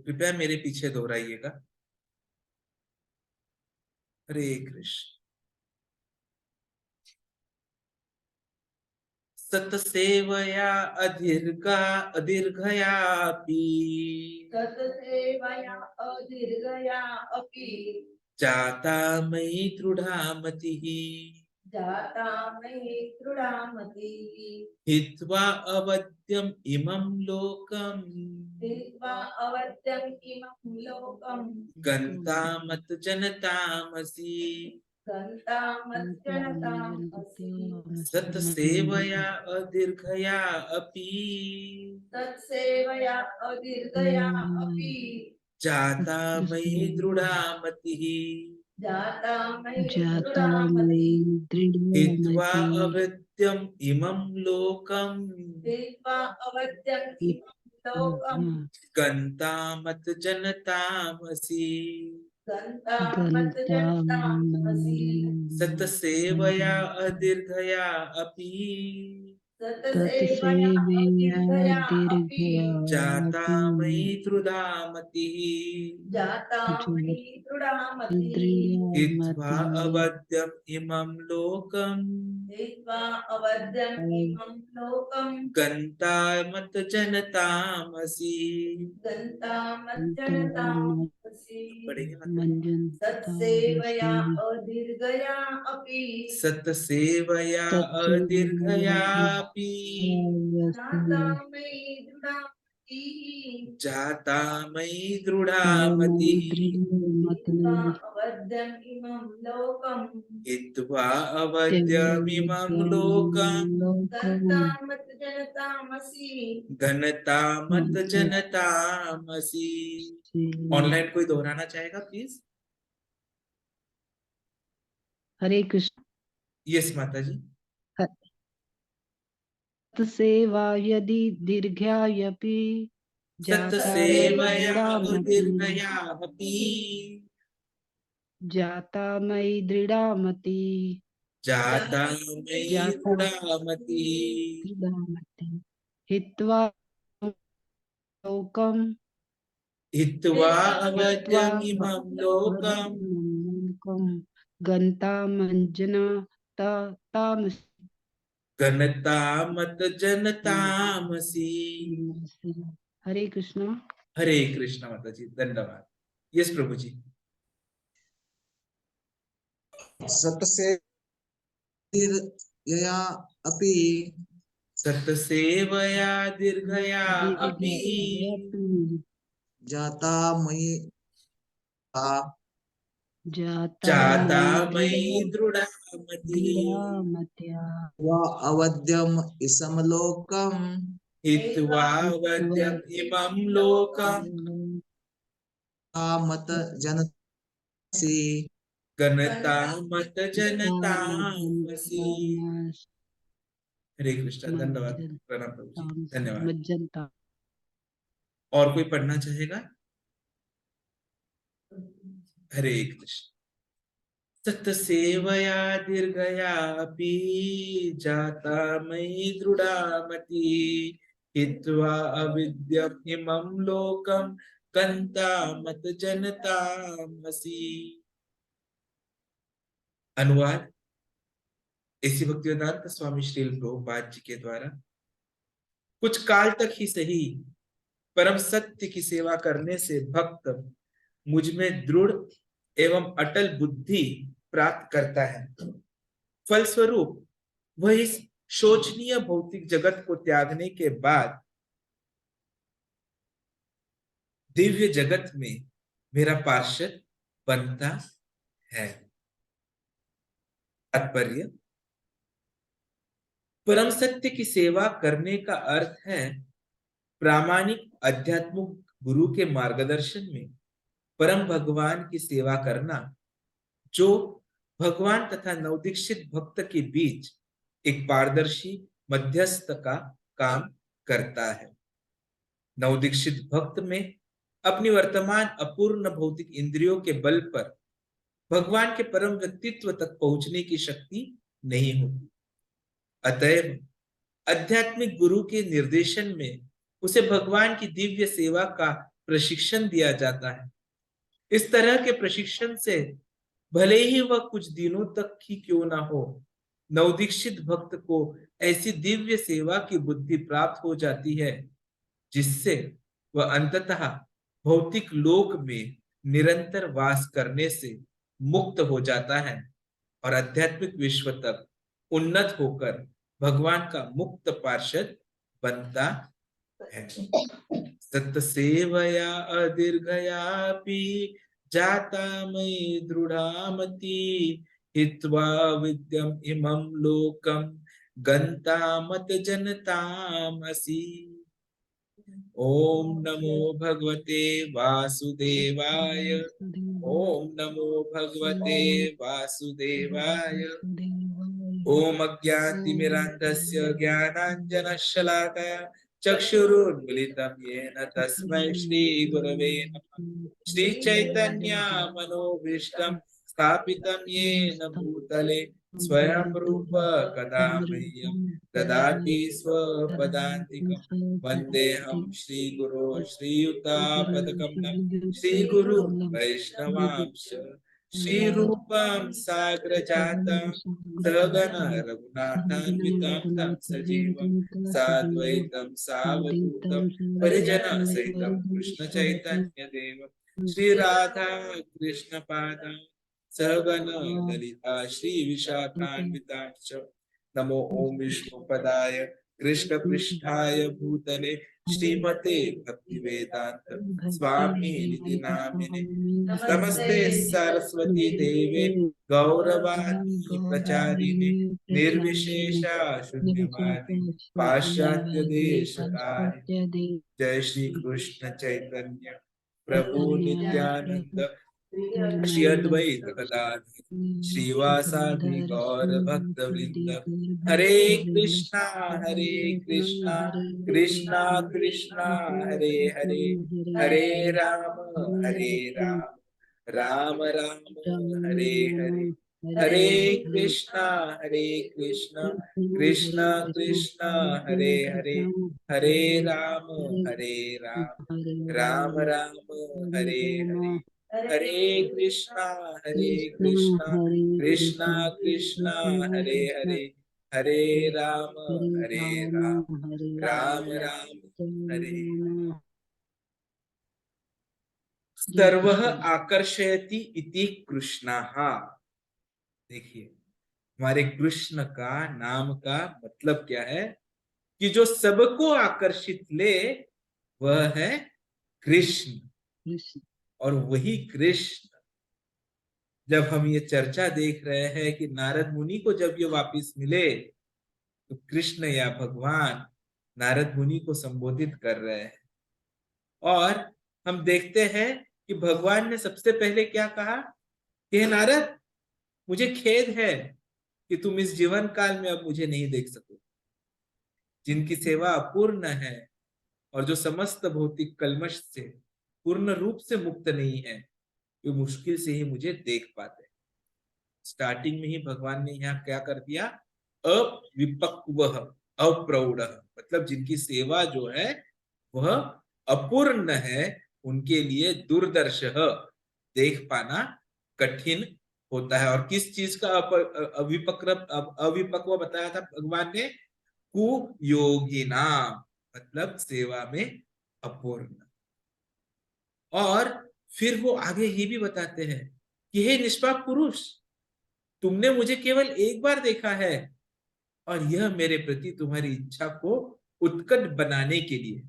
कृपया मेरे पीछे दोहराइएगा। हरे कृष्ण। सतसेवया अदीर्घयापि तत्सेवया अदीर्घया अपि जाता मयि दृढा मतिः जाता मयि दृढा मतिः हित्वा अवद्यम् इमं लोकम् हित्वा अवद्यम् इमं लोकम् गन्तामत जनतामसि गन्तामज्जनतामसि सतसेवया अदीर्घया अपि तत्सेवया अदीर्घया अपि जाता मयि दृढा मतिः जाता मयि दृढा मतिः हित्वा अवद्यम् इमं लोकम् हित्वा अवद्यम् इमं लोकम् गन्तामत जनतामसि गन्तामज्जनतामसि सतसेवया अदीर्घया अपि तत्सेवया अदीर्घया अपि जाता मयि दृढा मतिः जाता मयि दृढा मतिः हित्वा अवद्यम् इमं लोकम् हित्वा अवद्यम् इमं लोकम् गन्तामत जनतामसि गन्तामज्जनतामसि पढ़ेंगे ना? तत्सेवया अदीर्घया अपि सतसेवया अदीर्घयापि जाता मयि दृढा मतिः जाता मयि दृढा मतिः हित्वा अवद्यम् इमं लोकम् हित्वा अवद्यमिमं लोकम् गन्तामज्जनतामसि घनतामत जनतामसि। ऑनलाइन कोई दोहराना चाहेगा प्लीज? हरे कृष्ण। यस माता जी। सेवा यदि दीर्घायपि सतसेवया दीर्घयापि जाता मयि दृढ़ा मति जाता मयि दृढा मतिः हित्वा लोकम् हित्वा अवद्यमिमं लोकम् गन्तामत जनतामसि। हरे कृष्ण। हरे कृष्ण माता जी, धन्यवाद। यस प्रभु जी। सतसेवया अपि सतसेवया दीर्घया अपि जाता मयि जाता मयि दृढा मतिः वा अवद्यम् इसमलोकम् हित्वा अवद्यम् इमं लोकम् मत जनसि गन्तामत जनतामसि। हरे कृष्ण। धन्यवाद। प्रणाम प्रभु जी, धन्यवाद। और कोई पढ़ना चाहेगा? हरे कृष्ण। सतसेवया दीर्घयापि जाता मयि दृढा मतिः हित्वा अविद्यम् इमं लोकम् गन्तामत जनतामसि। अनुवाद ऐसी भक्तिवेदांत स्वामी श्रील प्रभुपाद जी के द्वारा। कुछ काल तक ही सही परम सत्य की सेवा करने से भक्त मुझ में दृढ़ एवं अटल बुद्धि प्राप्त करता है। फलस्वरूप वह इस शोचनीय भौतिक जगत को त्यागने के बाद दिव्य जगत में मेरा पार्षद बनता है। तात्पर्य, परम सत्य की सेवा करने का अर्थ है प्रामाणिक आध्यात्मिक गुरु के मार्गदर्शन में परम भगवान की सेवा करना, जो भगवान तथा नवदीक्षित भक्त के बीच एक पारदर्शी मध्यस्थ का काम करता है। नवदीक्षित भक्त में अपनी वर्तमान अपूर्ण भौतिक इंद्रियों के बल पर भगवान के परम व्यक्तित्व तक पहुंचने की शक्ति नहीं होती। अतएव आध्यात्मिक गुरु के निर्देशन में उसे भगवान की दिव्य सेवा का प्रशिक्षण दिया जाता है। इस तरह के प्रशिक्षण से भले ही वह कुछ दिनों तक ही क्यों ना हो, नवदीक्षित भक्त को ऐसी दिव्य सेवा की बुद्धि प्राप्त हो जाती है जिससे वह अंततः भौतिक लोक में निरंतर वास करने से मुक्त हो जाता है और आध्यात्मिक विश्व तक उन्नत होकर भगवान का मुक्त पार्षद बनता है। सत्सेवया अदीर्घयापि जाता मयि दृढ़ामति हित्वा विद्यम इमं लोकम गन्तामत जनतामसि। ओम नमो भगवते वासुदेवाय। ओम नमो भगवते वासुदेवाय। ओम अज्ञानतिमिरान्धस्य ज्ञानाञ्जनशलाकया चक्षुरुन्मीलितं येन तस्मै श्रीगुरवे नमः। श्रीचैतन्यमनोभीष्टं स्थापितं येन भूतले स्वयं रूप कदा मह्यं ददाति स्वपदान्तिकं। वन्देऽहं श्रीगुरो श्रीयुतापदकमलं श्रीगुरु वैष्णवांश श्रीरूपं साग्रजातं सगण रघुनाथान्वितं तं सजीवं साद्वैतं सावधूतं परिजनसहितं कृष्ण चैतन्य देवं श्री राधा कृष्ण पादां सगण ललिता श्री विशाखान्वितांश्च। नमो ओम विष्णुपदाय कृष्ण पृष्ठाय भूतले श्रीमते भक्तिवेदांत स्वामी निधि नामिने नमस्ते सरस्वती देवे गौरवाणी प्रचारिणे निर्विशेषा शून्यवादी पाश्चात्य देशकारिणे। जय श्री कृष्ण चैतन्य प्रभु नित्यानंद श्री अद्वैत गदाधर श्रीवासादि गौर भक्त वृंद। हरे कृष्णा कृष्णा कृष्णा हरे हरे, हरे राम राम राम हरे हरे। हरे कृष्णा कृष्णा कृष्णा हरे हरे, हरे राम राम राम हरे हरे। हरे कृष्णा कृष्णा कृष्णा हरे हरे, हरे राम राम राम हरे। सर्वः आकर्षयति इति कृष्णः। देखिए हमारे कृष्ण का नाम का मतलब क्या है कि जो सबको आकर्षित ले वह है कृष्ण। और वही कृष्ण, जब हम ये चर्चा देख रहे हैं कि नारद मुनि को जब ये वापिस मिले तो कृष्ण या भगवान नारद मुनि को संबोधित कर रहे हैं और हम देखते हैं कि भगवान ने सबसे पहले क्या कहा कि हे नारद, मुझे खेद है कि तुम इस जीवन काल में अब मुझे नहीं देख सको। जिनकी सेवा अपूर्ण है और जो समस्त भौतिक कल्मश से पूर्ण रूप से मुक्त नहीं है, वे मुश्किल से ही मुझे देख पाते। स्टार्टिंग में ही भगवान ने यहाँ क्या कर दिया, अविपक्वः अप्रौढ़, मतलब जिनकी सेवा जो है वह अपूर्ण है, उनके लिए दुर्दर्शः, देख पाना कठिन होता है। और किस चीज का अविपक्व बताया था भगवान ने, कुयोगिना, मतलब सेवा में अपूर्ण। और फिर वो आगे ये भी बताते हैं कि हे निष्पाप पुरुष, तुमने मुझे केवल एक बार देखा है और यह मेरे प्रति तुम्हारी इच्छा को उत्कट बनाने के लिए,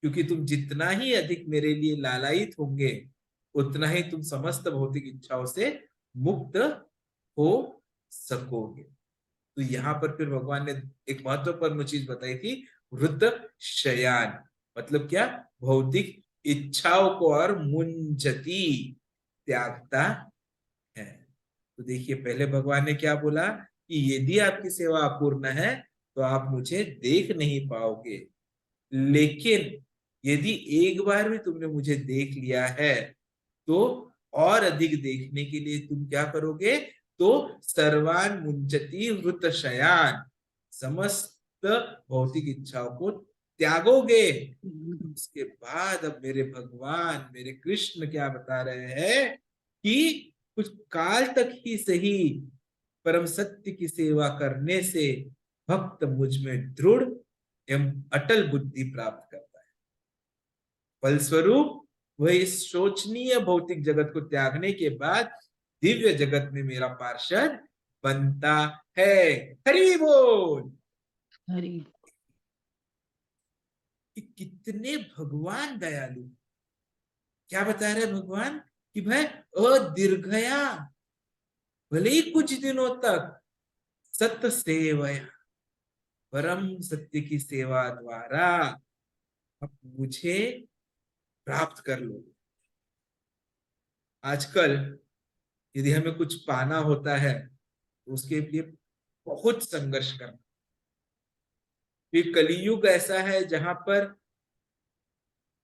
क्योंकि तुम जितना ही अधिक मेरे लिए लालायित होंगे उतना ही तुम समस्त भौतिक इच्छाओं से मुक्त हो सकोगे। तो यहाँ पर फिर भगवान ने एक महत्वपूर्ण चीज बताई थी, वृद्ध शयान, मतलब क्या, भौतिक इच्छाओं को और मुंजती, त्यागता है। तो देखिए पहले भगवान ने क्या बोला कि यदि आपकी सेवा अपूर्ण है तो आप मुझे देख नहीं पाओगे, लेकिन यदि एक बार भी तुमने मुझे देख लिया है तो और अधिक देखने के लिए तुम क्या करोगे, तो सर्वान मुंजती वृत शयान, समस्त भौतिक इच्छाओं को त्यागोगे, उसके बाद अब मेरे भगवान, मेरे कृष्ण क्या बता रहे हैं कि कुछ काल तक ही सही परम सत्य की सेवा करने से भक्त मुझ में दृढ़ एवं अटल बुद्धि प्राप्त करता है। फलस्वरूप वह इस शोचनीय भौतिक जगत को त्यागने के बाद दिव्य जगत में मेरा पार्षद बनता है। हरि बोल। हरि। कि कितने भगवान दयालु। क्या बता रहे भगवान कि भाई अदीर्घया, भले ही कुछ दिनों तक सत्य सेवया, परम सत्य की सेवा द्वारा आप मुझे प्राप्त कर लो। आजकल यदि हमें कुछ पाना होता है तो उसके लिए बहुत संघर्ष करना। ये कलियुग ऐसा है जहां पर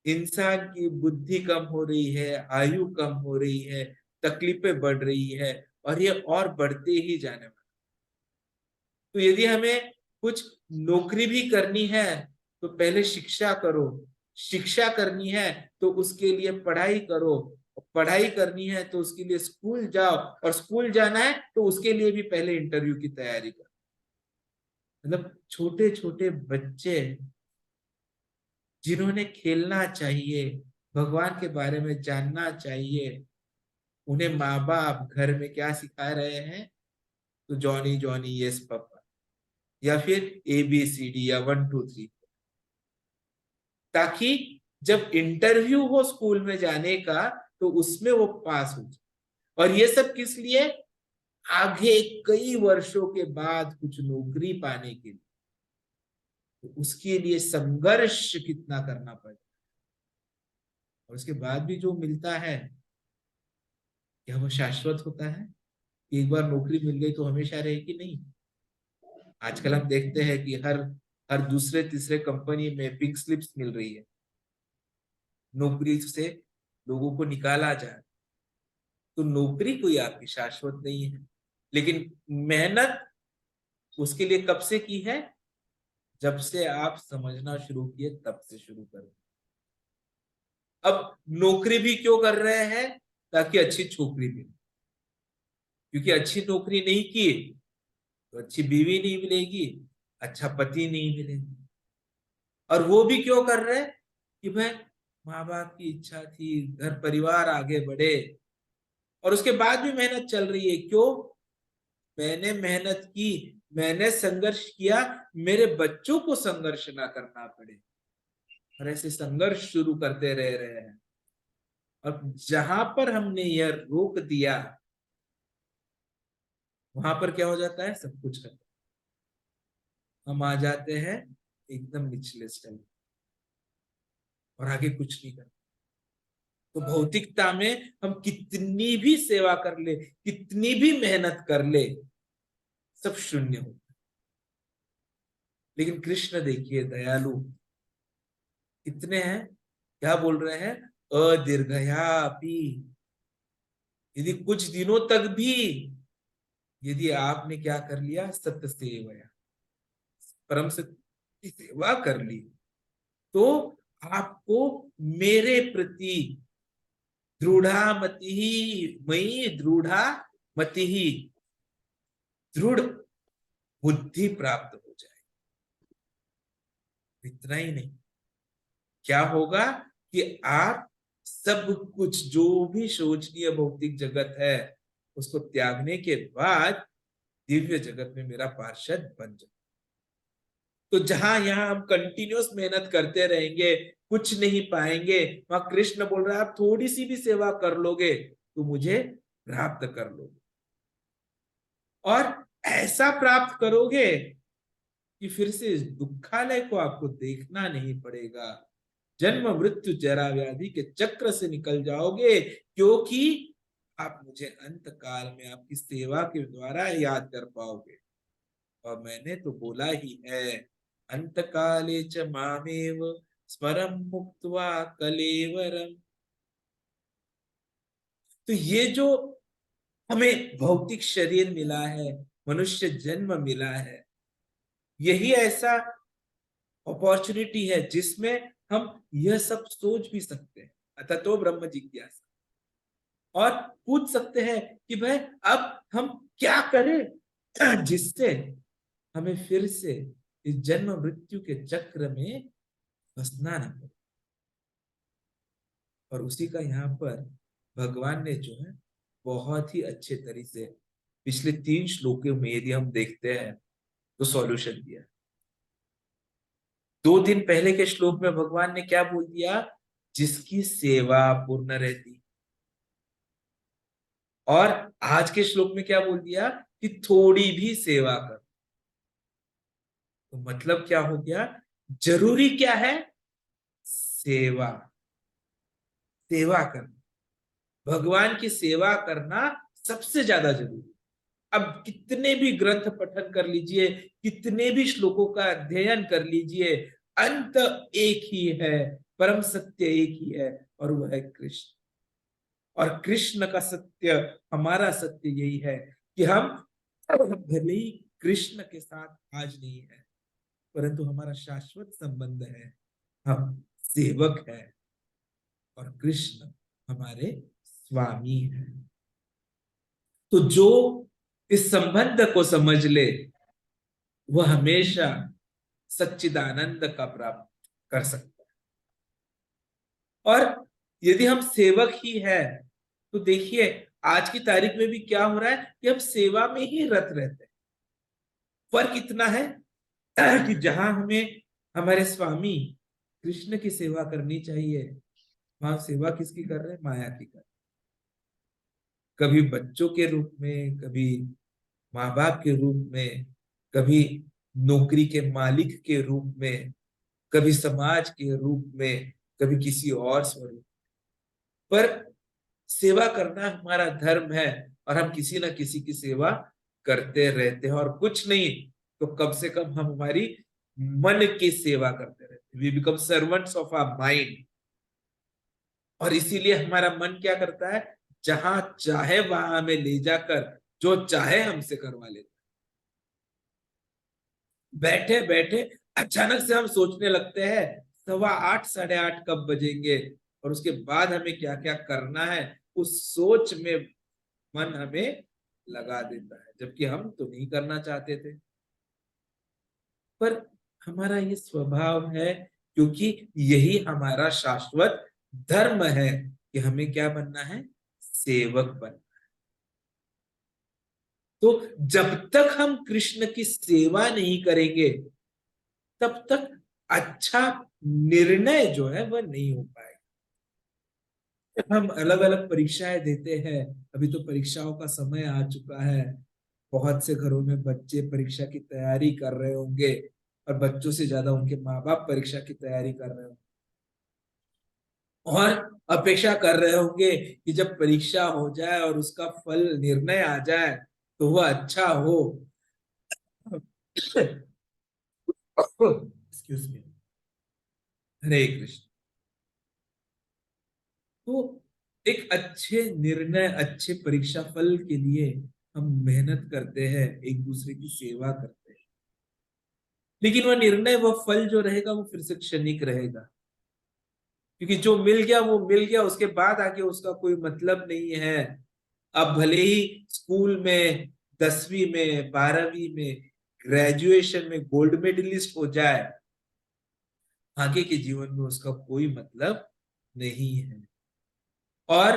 इंसान की बुद्धि कम हो रही है, आयु कम हो रही है, तकलीफें बढ़ रही है और ये और बढ़ते ही जाने वाला। तो यदि हमें कुछ नौकरी भी करनी है तो पहले शिक्षा करो, शिक्षा करनी है तो उसके लिए पढ़ाई करो, पढ़ाई करनी है तो उसके लिए स्कूल जाओ, और स्कूल जाना है तो उसके लिए भी पहले इंटरव्यू की तैयारी करो। मतलब छोटे छोटे बच्चे जिन्होंने खेलना चाहिए, भगवान के बारे में जानना चाहिए, उन्हें माँ बाप घर में क्या सिखा रहे हैं? तो जॉनी जॉनी यस पापा, या फिर ABCD या 1 2 3, ताकि जब इंटरव्यू हो स्कूल में जाने का तो उसमें वो पास हो जाए। और ये सब किस लिए? आगे कई वर्षों के बाद कुछ नौकरी पाने के लिए। तो उसके लिए संघर्ष कितना करना पड़ता है, और उसके बाद भी जो मिलता है क्या वो शाश्वत होता है? एक बार नौकरी मिल गई तो हमेशा रहेगी? नहीं। आजकल हम देखते हैं कि हर हर दूसरे तीसरे कंपनी में पिंक स्लिप्स मिल रही है, नौकरी से लोगों को निकाला जाए। तो नौकरी कोई आपकी शाश्वत नहीं है, लेकिन मेहनत उसके लिए कब से की है? जब से आप समझना शुरू किए तब से शुरू करो। अब नौकरी भी क्यों कर रहे हैं? ताकि अच्छी छोकरी मिले, क्योंकि अच्छी नौकरी नहीं की तो अच्छी बीवी नहीं मिलेगी, अच्छा पति नहीं मिलेगा। और वो भी क्यों कर रहे हैं? कि भाई माँ बाप की इच्छा थी, घर परिवार आगे बढ़े, और उसके बाद भी मेहनत चल रही है। क्यों? मैंने मेहनत की, मैंने संघर्ष किया, मेरे बच्चों को संघर्ष ना करना पड़े। और ऐसे संघर्ष शुरू करते रह रहे हैं, और जहां पर हमने यह रोक दिया वहां पर क्या हो जाता है? सब कुछ खत्म। हम आ जाते हैं एकदम निचले स्तर और आगे कुछ नहीं करते। तो भौतिकता में हम कितनी भी सेवा कर ले, कितनी भी मेहनत कर ले, सब शून्य होता है। लेकिन कृष्ण देखिए दयालु कितने हैं, क्या बोल रहे हैं? अदीर्घयापि, यदि कुछ दिनों तक भी यदि आपने क्या कर लिया? सत्य सेवया, परम सत्य की सेवा कर ली, तो आपको मेरे प्रति दृढ़ा मति, मई दृढ़ा मति, दृढ़ बुद्धि प्राप्त हो जाए। इतना ही नहीं, क्या होगा कि आप सब कुछ जो भी शोचनीय भौतिक जगत है उसको त्यागने के बाद दिव्य जगत में मेरा पार्षद बन जाए। तो जहां यहां हम कंटिन्यूअस मेहनत करते रहेंगे, कुछ नहीं पाएंगे, वहां कृष्ण बोल रहा है आप थोड़ी सी भी सेवा कर लोगे तो मुझे प्राप्त कर लोगे, और ऐसा प्राप्त करोगे कि फिर से इस दुखालय को आपको देखना नहीं पड़ेगा। जन्म मृत्यु जरा व्याधि के चक्र से निकल जाओगे, क्योंकि आप मुझे अंत काल में आपकी सेवा के द्वारा याद कर पाओगे। और मैंने तो बोला ही है, अंत काले च मामेव स्मरं मुक्त्वा कलेवरम। तो ये जो हमें भौतिक शरीर मिला है, मनुष्य जन्म मिला है, यही ऐसा अपॉर्चुनिटी है जिसमें हम यह सब सोच भी सकते हैं। अतः तो ब्रह्म जिज्ञासा, और पूछ सकते हैं कि भाई अब हम क्या करें जिससे हमें फिर से इस जन्म मृत्यु के चक्र में फंसना न पड़े। और उसी का यहाँ पर भगवान ने जो है बहुत ही अच्छे तरीके से पिछले 3 श्लोकों में यदि हम देखते हैं तो सॉल्यूशन दिया। 2 दिन पहले के श्लोक में भगवान ने क्या बोल दिया? जिसकी सेवा पूर्ण रहती। और आज के श्लोक में क्या बोल दिया? कि थोड़ी भी सेवा कर। तो मतलब क्या हो गया? जरूरी क्या है? सेवा। सेवा करना, भगवान की सेवा करना सबसे ज्यादा जरूरी। अब कितने भी ग्रंथ पठन कर लीजिए, कितने भी श्लोकों का अध्ययन कर लीजिए, अंत एक ही है, परम सत्य एक ही है, और वह है कृष्ण। और कृष्ण का सत्य, हमारा सत्य यही है कि हम भले ही कृष्ण के साथ आज नहीं है, परंतु हमारा शाश्वत संबंध है, हम सेवक हैं और कृष्ण हमारे स्वामी हैं। तो जो इस संबंध को समझ ले वह हमेशा सच्चिदानंद का प्राप्त कर सकता है। और यदि हम सेवक ही है तो देखिए आज की तारीख में भी क्या हो रहा है कि हम सेवा में ही रत रहते हैं। फर्क इतना है कि जहां हमें हमारे स्वामी कृष्ण की सेवा करनी चाहिए, वहां सेवा किसकी कर रहे हैं? माया की कर। कभी बच्चों के रूप में, कभी माँ बाप के रूप में, कभी नौकरी के मालिक के रूप में, कभी समाज के रूप में, कभी किसी और स्वरूप। पर सेवा करना हमारा धर्म है और हम किसी ना किसी की सेवा करते रहते हैं। और कुछ नहीं तो कम से कम हम हमारी मन की सेवा करते रहते हैं। We become servants of our mind. और इसीलिए हमारा मन क्या करता है? जहां चाहे वहां हमें ले जाकर जो चाहे हमसे करवा लेता है। बैठे बैठे अचानक से हम सोचने लगते हैं 8:15 8:30 कब बजेंगे, और उसके बाद हमें क्या क्या करना है, उस सोच में मन हमें लगा देता है, जबकि हम तो नहीं करना चाहते थे। पर हमारा ये स्वभाव है, क्योंकि यही हमारा शाश्वत धर्म है कि हमें क्या बनना है? सेवक बनना। तो जब तक हम कृष्ण की सेवा नहीं करेंगे तब तक अच्छा निर्णय जो है वह नहीं हो पाएगा। हम अलग अलग परीक्षाएं देते हैं। अभी तो परीक्षाओं का समय आ चुका है। बहुत से घरों में बच्चे परीक्षा की तैयारी कर रहे होंगे और बच्चों से ज्यादा उनके माँ बाप परीक्षा की तैयारी कर रहे होंगे और अपेक्षा कर रहे होंगे कि जब परीक्षा हो जाए और उसका फल निर्णय आ जाए तो वह अच्छा हो। Excuse me. हरे कृष्ण। तो एक अच्छे निर्णय, अच्छे परीक्षा फल के लिए हम मेहनत करते हैं, एक दूसरे की सेवा करते हैं, लेकिन वह निर्णय, वह फल जो रहेगा वो फिर से क्षणिक रहेगा। क्योंकि जो मिल गया वो मिल गया, उसके बाद आगे उसका कोई मतलब नहीं है। अब भले ही स्कूल में 10वीं में, 12वीं में, ग्रेजुएशन में गोल्ड मेडलिस्ट हो जाए, आगे के जीवन में उसका कोई मतलब नहीं है। और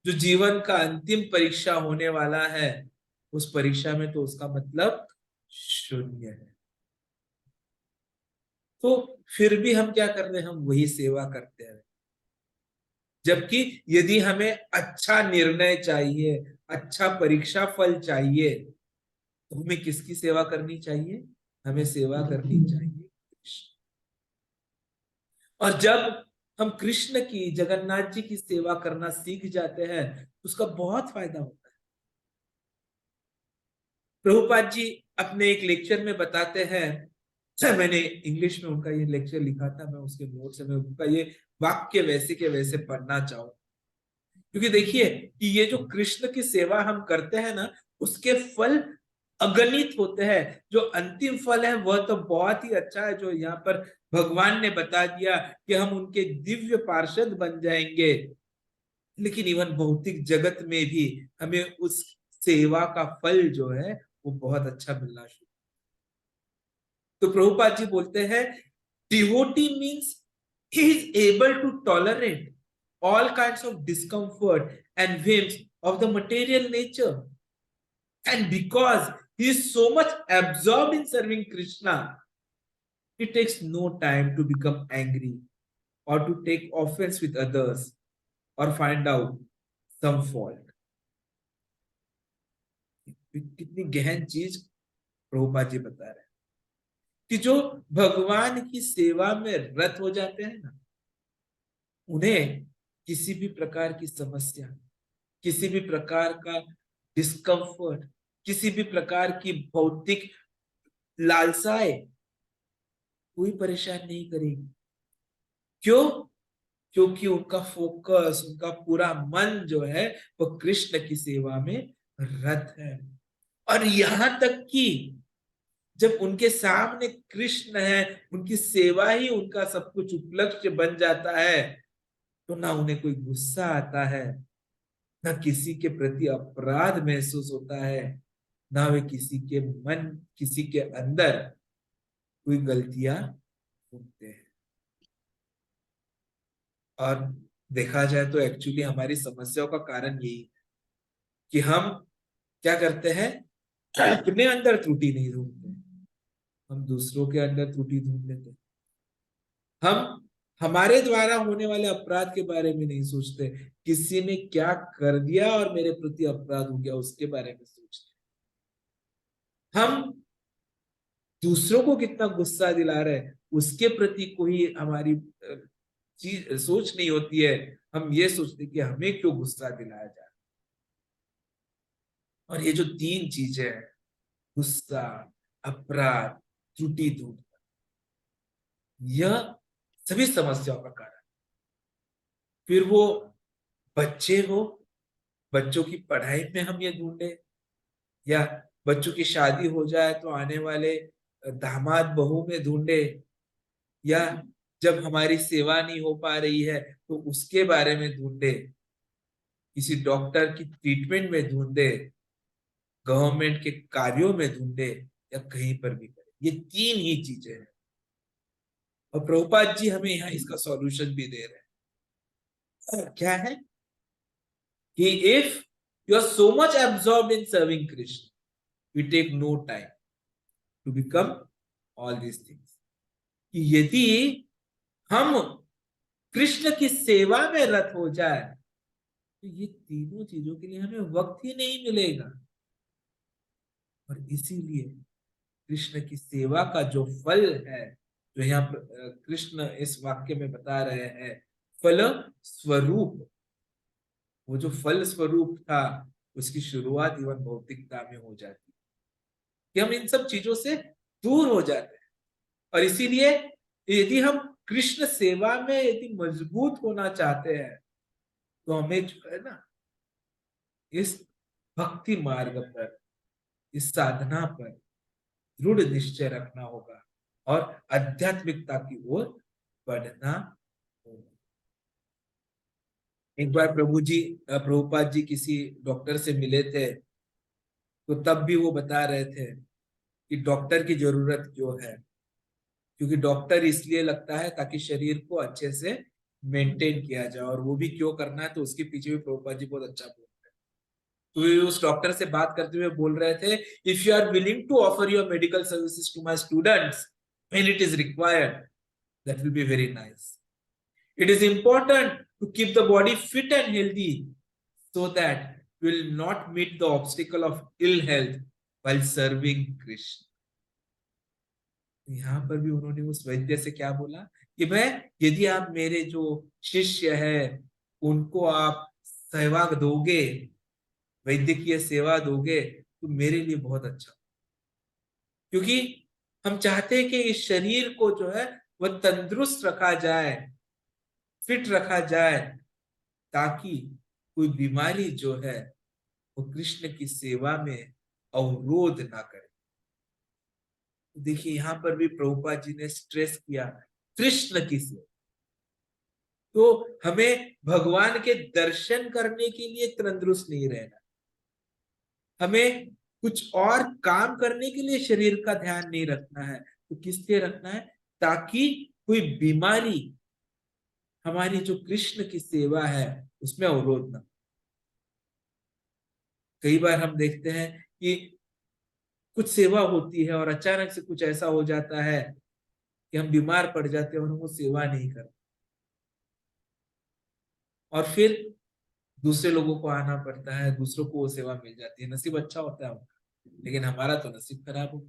जो जीवन का अंतिम परीक्षा होने वाला है, उस परीक्षा में तो उसका मतलब शून्य है। तो फिर भी हम क्या कर रहे हैं? हम वही सेवा करते हैं। जबकि यदि हमें अच्छा निर्णय चाहिए, अच्छा परीक्षा फल चाहिए, तो हमें किसकी सेवा करनी चाहिए? हमें सेवा करनी चाहिए कृष्ण। और जब हम कृष्ण की, जगन्नाथ जी की सेवा करना सीख जाते हैं तो उसका बहुत फायदा होता है। प्रभुपाद जी अपने एक लेक्चर में बताते हैं, मैंने इंग्लिश में उनका ये लेक्चर लिखा था, मैं उसके नोट से मैं उनका ये वाक्य वैसे के वैसे पढ़ना चाहूं। क्योंकि देखिए कि ये जो कृष्ण की सेवा हम करते हैं ना, उसके फल अगणित होते हैं। जो अंतिम फल है वह तो बहुत ही अच्छा है, जो यहाँ पर भगवान ने बता दिया कि हम उनके दिव्य पार्षद बन जाएंगे, लेकिन इवन भौतिक जगत में भी हमें उस सेवा का फल जो है वो बहुत अच्छा मिलना शुरू। तो प्रभुपाद जी बोलते हैं, devotee means he is able to tolerate all kinds of discomfort and whims of the material nature, and because he is so much absorbed in serving Krishna, he takes no time to become angry or to take offense with others or find out some fault. कितनी गहन चीज प्रभुपाद जी बता रहे हैं कि जो भगवान की सेवा में रत हो जाते हैं ना, उन्हें किसी भी प्रकार की समस्या, किसी भी प्रकार का डिस्कम्फर्ट, किसी भी प्रकार की भौतिक लालसाएं कोई परेशान नहीं करेगी। क्यों? क्योंकि उनका फोकस, उनका पूरा मन जो है वो कृष्ण की सेवा में रत है। और यहां तक कि जब उनके सामने कृष्ण है, उनकी सेवा ही उनका सब कुछ उपलक्ष्य बन जाता है, तो ना उन्हें कोई गुस्सा आता है, ना किसी के प्रति अपराध महसूस होता है, ना वे किसी के अंदर कोई गलतियां ढूंढते हैं। और देखा जाए तो एक्चुअली हमारी समस्याओं का कारण यही है कि हम क्या करते हैं, अपने अंदर त्रुटि नहीं ढूंढते, हम दूसरों के अंदर त्रुटि ढूंढ लेते हैं। हम हमारे द्वारा होने वाले अपराध के बारे में नहीं सोचते, किसी ने क्या कर दिया और मेरे प्रति अपराध हो गया उसके बारे में सोचते। हम दूसरों को कितना गुस्सा दिला रहे हैं उसके प्रति कोई हमारी चीज सोच नहीं होती है। हम ये सोचते कि हमें क्यों गुस्सा दिलाया जाए। और ये जो तीन चीजें हैं, गुस्सा, अपराध, त्रुटि ढूंढना, यह सभी समस्याओं का कारण। फिर वो बच्चे हो, बच्चों की पढ़ाई में हम ये ढूंढे, या बच्चों की शादी हो जाए तो आने वाले दामाद बहू में ढूंढे, या जब हमारी सेवा नहीं हो पा रही है तो उसके बारे में ढूंढे, किसी डॉक्टर की ट्रीटमेंट में ढूंढे, गवर्नमेंट के कार्यों में ढूंढे, या कहीं पर भी करें। ये तीन ही चीजें हैं और प्रभुपाद जी हमें यहाँ इसका सॉल्यूशन भी दे रहे हैं। क्या है कि if you are so much absorbed in serving Krishna, you take no time to become all these things. कि यदि हम कृष्ण की सेवा में रत हो जाए तो ये तीनों चीजों के लिए हमें वक्त ही नहीं मिलेगा। और इसीलिए कृष्ण की सेवा का जो फल है, जो यहाँ कृष्ण इस वाक्य में बता रहे हैं, फल स्वरूप, वो जो फल स्वरूप था उसकी शुरुआत इवन भौतिकता में हो जाती है कि हम इन सब चीजों से दूर हो जाते हैं। और इसीलिए यदि हम कृष्ण सेवा में यदि मजबूत होना चाहते हैं तो हमें जो है ना, इस भक्ति मार्ग पर, इस साधना पर दृढ़ निश्चय रखना होगा और आध्यात्मिकता की ओर बढ़ना होगा। एक बार प्रभुपाद जी किसी डॉक्टर से मिले थे, तो तब भी वो बता रहे थे कि डॉक्टर की जरूरत क्यों है। क्योंकि डॉक्टर इसलिए लगता है ताकि शरीर को अच्छे से मेंटेन किया जाए, और वो भी क्यों करना है तो उसके पीछे भी प्रभुपाद जी बहुत अच्छा बोल रहे हैं। तो वे उस डॉक्टर से बात करते हुए बोल रहे थे, if you are willing to offer your medical services to my students when it is required, that will be very nice. It is important to keep the body fit and healthy so that we will not meet the obstacle of ill health while serving Krishna. यहाँ पर भी उन्होंने उस वैद्य से क्या बोला कि मैं, यदि आप मेरे जो शिष्य है उनको आप सहवाग दोगे, वैद्यकीय सेवा दोगे, तो मेरे लिए बहुत अच्छा। क्योंकि हम चाहते हैं कि इस शरीर को जो है वह तंदुरुस्त रखा जाए, फिट रखा जाए, ताकि कोई बीमारी जो है वो कृष्ण की सेवा में अवरोध ना करे। देखिए यहाँ पर भी प्रभुपाद जी ने स्ट्रेस किया कृष्ण की सेवा। तो हमें भगवान के दर्शन करने के लिए तंदुरुस्त नहीं रहना, हमें कुछ और काम करने के लिए शरीर का ध्यान नहीं रखना है। तो किस लिए रखना है? ताकि कोई बीमारी हमारी जो कृष्ण की सेवा है उसमें अवरोध ना। कई बार हम देखते हैं कि कुछ सेवा होती है और अचानक से कुछ ऐसा हो जाता है कि हम बीमार पड़ जाते हैं और हम वो सेवा नहीं करते, और फिर दूसरे लोगों को आना पड़ता है, दूसरों को वो सेवा मिल जाती है। नसीब अच्छा होता है, लेकिन हमारा तो नसीब खराब हो।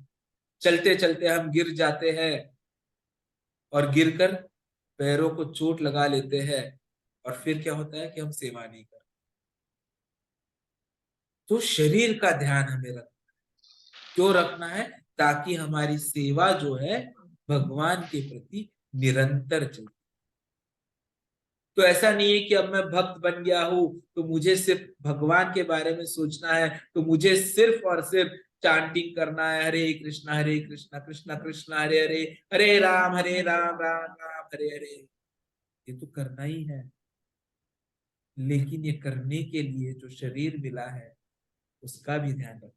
चलते चलते हम गिर जाते हैं और गिरकर पैरों को चोट लगा लेते हैं, और फिर क्या होता है कि हम सेवा नहीं करते। तो शरीर का ध्यान हमें रखना, क्यों रखना है? ताकि हमारी सेवा जो है भगवान के प्रति निरंतर चले। तो ऐसा नहीं है कि अब मैं भक्त बन गया हूं तो मुझे सिर्फ भगवान के बारे में सोचना है, तो मुझे सिर्फ और सिर्फ चांटिंग करना है, हरे कृष्णा कृष्णा कृष्णा हरे हरे, हरे राम राम राम हरे हरे। ये तो करना ही है, लेकिन ये करने के लिए जो शरीर मिला है उसका भी ध्यान रखो।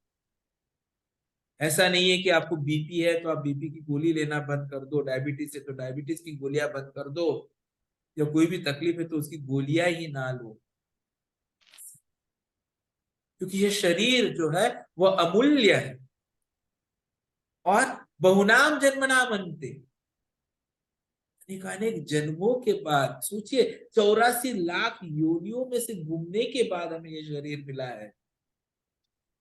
ऐसा नहीं है कि आपको बीपी है तो आप बीपी की गोली लेना बंद कर दो, डायबिटीज है तो डायबिटीज की गोलियां बंद कर दो, या कोई भी तकलीफ है तो उसकी गोलियां ही ना लो। क्योंकि ये शरीर जो है वह अमूल्य है, और बहुनाम जन्मनाम अन्ते, अनेक जन्मों के बाद, सोचिए 84 लाख योनियों में से घूमने के बाद हमें ये शरीर मिला है,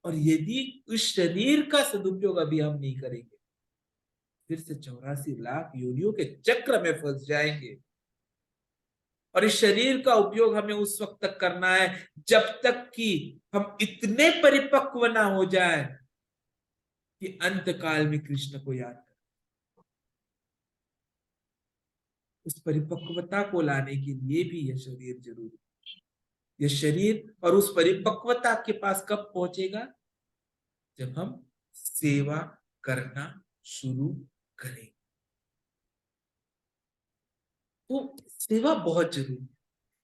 और यदि उस शरीर का सदुपयोग अभी हम नहीं करेंगे फिर से 84 लाख योनियों के चक्र में फंस जाएंगे। और इस शरीर का उपयोग हमें उस वक्त तक करना है जब तक कि हम इतने परिपक्व ना हो जाए कि अंत काल में कृष्ण को याद करें। उस परिपक्वता को लाने के लिए भी यह शरीर जरूरी है। यह शरीर और उस परिपक्वता के पास कब पहुंचेगा? जब हम सेवा करना शुरू करें। तो सेवा बहुत जरूरी है।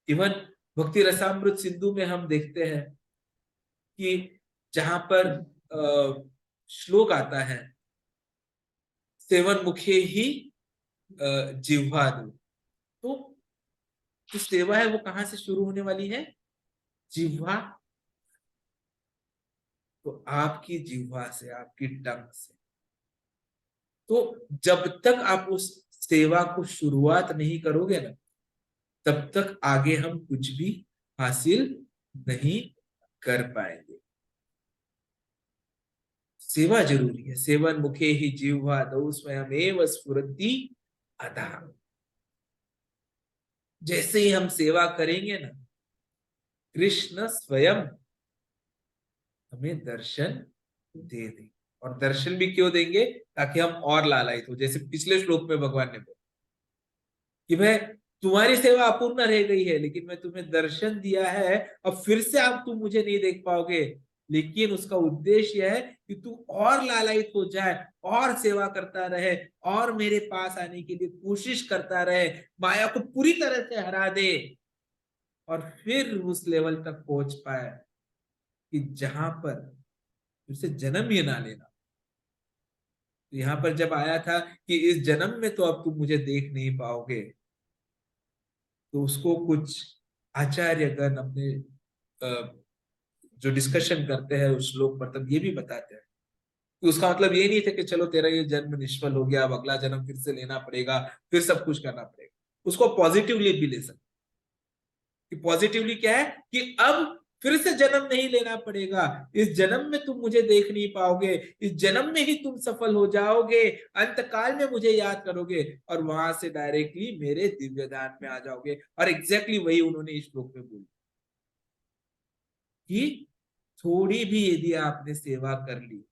इवन भक्ति रसामृत सिंधु में हम देखते हैं कि जहां पर श्लोक आता है, सेवन मुखे ही जिह्वा दो। तो जो सेवा है वो कहां से शुरू होने वाली है? जिह्वा। तो आपकी जिह्वा से, आपकी टंग से। तो जब तक आप उस सेवा को शुरुआत नहीं करोगे ना, तब तक आगे हम कुछ भी हासिल नहीं कर पाएंगे। सेवा जरूरी है। सेवन मुखे ही जिह्वा दौ स्वयमेव स्फुरति अधा। जैसे ही हम सेवा करेंगे ना, कृष्ण स्वयं हमें दर्शन दे देंगे। और दर्शन भी क्यों देंगे? ताकि हम और लालायित हो। जैसे पिछले श्लोक में भगवान ने बोला कि मैं तुम्हारी सेवा अपूर्ण रह गई है, लेकिन मैं तुम्हें दर्शन दिया है, अब फिर से आप तुम मुझे नहीं देख पाओगे, लेकिन उसका उद्देश्य यह है कि तू और लालायित हो जाए, और सेवा करता रहे, और मेरे पास आने के लिए कोशिश करता रहे, माया को पूरी तरह से हरा दे, और फिर उस लेवल तक पहुंच पाए कि जहां पर फिर से जन्म ही ना लेना। तो यहां पर जब आया था कि इस जन्म में तो अब तुम मुझे देख नहीं पाओगे, तो उसको कुछ आचार्यगण अपने जो डिस्कशन करते हैं उस श्लोक पर, तब ये भी बताते हैं कि उसका मतलब ये नहीं था कि चलो तेरा ये जन्म निष्फल हो गया, अब अगला जन्म फिर से लेना पड़ेगा, फिर सब कुछ करना पड़ेगा। उसको पॉजिटिवली भी ले सकते कि पॉजिटिवली क्या है कि अब फिर से जन्म नहीं लेना पड़ेगा, इस जन्म में तुम मुझे देख नहीं पाओगे, इस जन्म में ही तुम सफल हो जाओगे, अंत काल में मुझे याद करोगे, और वहां से डायरेक्टली मेरे दिव्य दान में आ जाओगे। और एग्जैक्टली वही उन्होंने इस श्लोक में बोला कि थोड़ी भी यदि आपने सेवा कर ली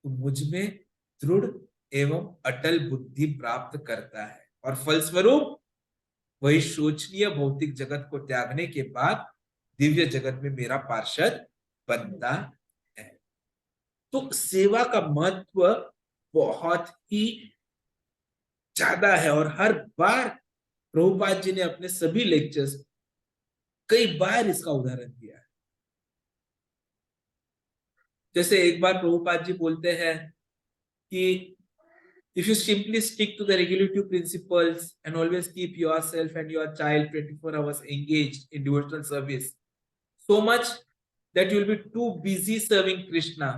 तो मुझ में दृढ़ एवं अटल बुद्धि प्राप्त करता है, और फलस्वरूप वही शोचनीय भौतिक जगत को त्यागने के बाद दिव्य जगत में मेरा पार्षद बनता है। तो सेवा का महत्व बहुत ही ज्यादा है। और हर बार प्रभुपाद जी ने अपने सभी लेक्चर्स कई बार इसका उदाहरण दिया है। जैसे एक बार प्रभुपाद जी बोलते हैं कि if you simply stick to the regulative principles and always keep yourself and your child 24 hours engaged in devotional service, so much that you will be too busy serving Krishna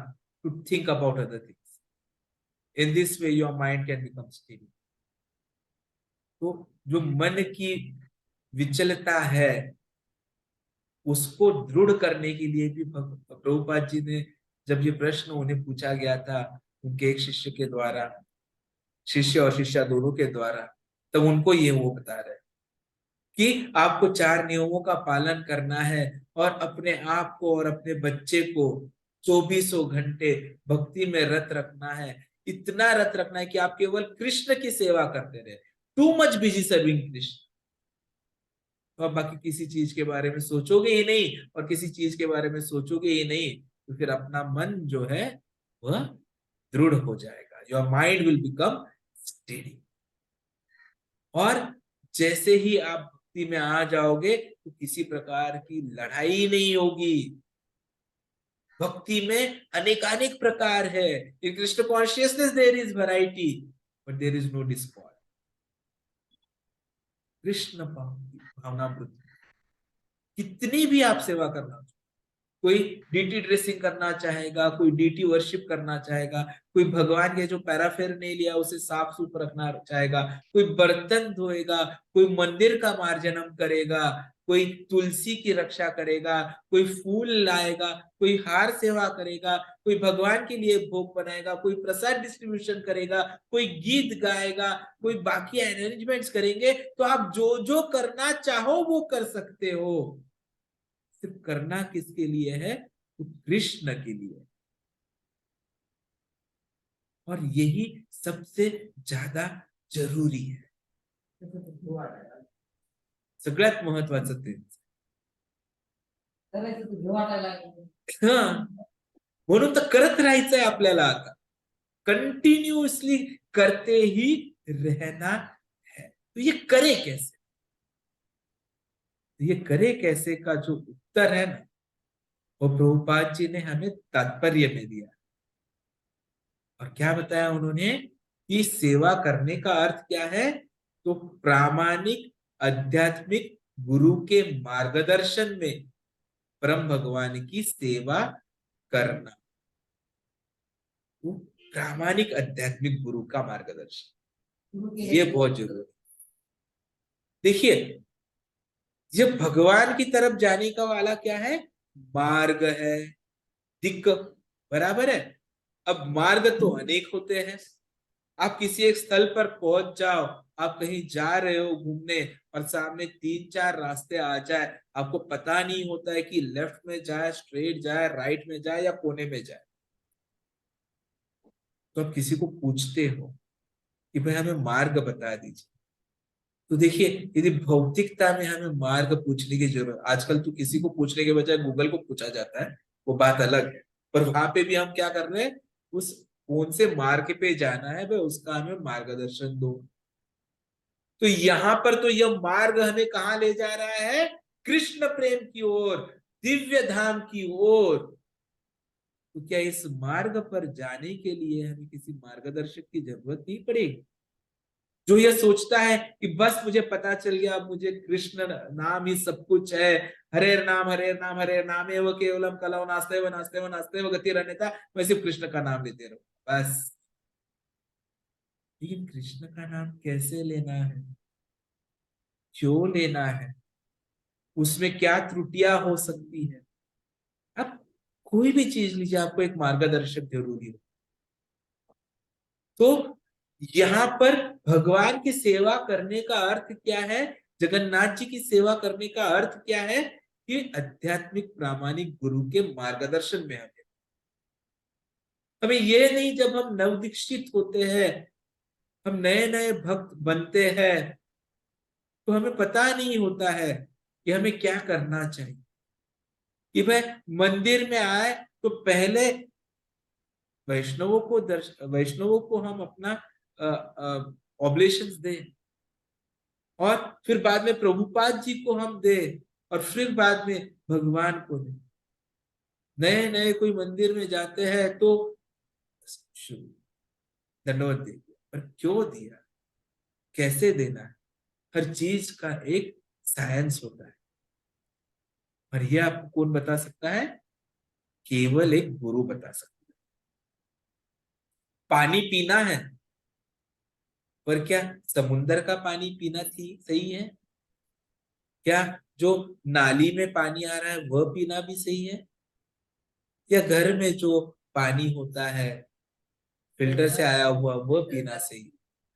to think about other things. In this way, your mind can become steady. तो जो मन की विचलता है उसको दृढ़ करने के लिए भी प्रभुपाद जी ने, जब ये प्रश्न उन्हें पूछा गया था उनके एक शिष्य के द्वारा, शिष्य और शिष्या दोनों के द्वारा, तब उनको ये वो बता रहे कि आपको 4 नियमों का पालन करना है और अपने आप को और अपने बच्चे को 24 घंटे भक्ति में रत रखना है। इतना रत रखना है कि आप केवल कृष्ण की सेवा करते रहे, too much busy serving Krishna. तो आप बाकी किसी चीज के बारे में सोचोगे ही नहीं, और किसी चीज के बारे में सोचोगे ही नहीं तो फिर अपना मन जो है वह दृढ़ हो जाएगा। Your mind will become steady. और जैसे ही आप भक्ति में आ जाओगे तो किसी प्रकार की लड़ाई नहीं होगी। भक्ति में अनेकानेक प्रकार है। In Krishna consciousness there is variety but there is no discord. Krishna भावना वृद्धि, कितनी भी आप सेवा करना, कोई डीटी ड्रेसिंग करना चाहेगा, कोई डीटी वर्शिप करना चाहेगा, कोई भगवान के जो पैराफेर नहीं लिया उसे साफ सुफ रखना चाहेगा, कोई बर्तन धोएगा, कोई मंदिर का मार्जनम करेगा, कोई तुलसी की रक्षा करेगा, कोई फूल लाएगा, कोई हार सेवा करेगा, कोई भगवान के लिए भोग बनाएगा, कोई प्रसाद डिस्ट्रीब्यूशन करेगा, कोई गीत गाएगा, कोई बाकी अरेंजमेंट्स करेंगे। तो आप जो जो करना चाहो वो कर सकते हो। सिर्फ करना किसके लिए है? तो कृष्ण के लिए। और यही सबसे ज्यादा जरूरी है, सगळ्यात महत्वाचं तेच। म्हणून तर करत राहायचंय आपल्याला आता, कंटिन्यूअसली करते ही रहना है। तो ये करे कैसे? ये करे कैसे का जो उत्तर है ना, वो प्रभुपाद जी ने हमें तात्पर्य में दिया। और क्या बताया उन्होंने कि सेवा करने का अर्थ क्या है? तो प्रामाणिक आध्यात्मिक गुरु के मार्गदर्शन में परम भगवान की सेवा करना। तो प्रामाणिक आध्यात्मिक गुरु का मार्गदर्शन ये बहुत जरूरी है। देखिए, ये भगवान की तरफ जाने का वाला क्या है? मार्ग है, दिक्क, बराबर है। अब मार्ग तो अनेक होते हैं। आप किसी एक स्थल पर पहुंच जाओ, आप कहीं जा रहे हो घूमने और सामने 3-4 रास्ते आ जाए, आपको पता नहीं होता है कि लेफ्ट में जाए, स्ट्रेट जाए, राइट में जाए या कोने में जाए। तो आप किसी को पूछते हो कि भाई हमें मार्ग बता दीजिए। तो देखिए, यदि भौतिकता में हमें मार्ग पूछने की जरूरत, आजकल तो किसी को पूछने के बजाय गूगल को पूछा जाता है, वो बात अलग है। पर वहां पे भी हम क्या कर रहे हैं? उस कौन से मार्ग पे जाना है भाई उसका हमें मार्गदर्शन दो। तो यहाँ पर तो यह मार्ग हमें कहाँ ले जा रहा है? कृष्ण प्रेम की ओर, दिव्य धाम की ओर। तो क्या इस मार्ग पर जाने के लिए हमें किसी मार्गदर्शक की जरूरत नहीं पड़ेगी? जो ये सोचता है कि बस मुझे पता चल गया, अब मुझे कृष्ण नाम ही सब कुछ है, हरे नाम हरे नाम हरे नाम एव केवलम कलौ नास्तेव नास्तेव नास्तेव गतिरन्यथा, मैं सिर्फ कृष्ण का नाम लेते रहूं बस। लेकिन कृष्ण का नाम कैसे लेना है, क्यों लेना है, उसमें क्या त्रुटियां हो सकती है? अब कोई भी चीज लीजिए, आपको एक मार्गदर्शक जरूरी हो। तो यहाँ पर भगवान की सेवा करने का अर्थ क्या है? जगन्नाथ जी की सेवा करने का अर्थ क्या है? कि आध्यात्मिक प्रामाणिक गुरु के मार्गदर्शन में हमें ये नहीं, जब हम नवदीक्षित होते हैं, हम नए नए भक्त बनते हैं, तो हमें पता नहीं होता है कि हमें क्या करना चाहिए। कि भाई मंदिर में आए तो पहले वैष्णवों को हम अपना ऑब्लेशंस दें, और फिर बाद में प्रभुपाद जी को हम दें, और फिर बाद में भगवान को दें। नए नए कोई मंदिर में जाते हैं तो शुरू दंडवत दे दिया, पर क्यों दिया, कैसे देना है, हर चीज का एक साइंस होता है। और ये आपको कौन बता सकता है? केवल एक गुरु बता सकता है। पानी पीना है, पर क्या समुंदर का पानी पीना थी सही है? क्या जो नाली में पानी आ रहा है वह पीना भी सही है? या घर में जो पानी होता है फिल्टर से आया हुआ वह पीना सही है?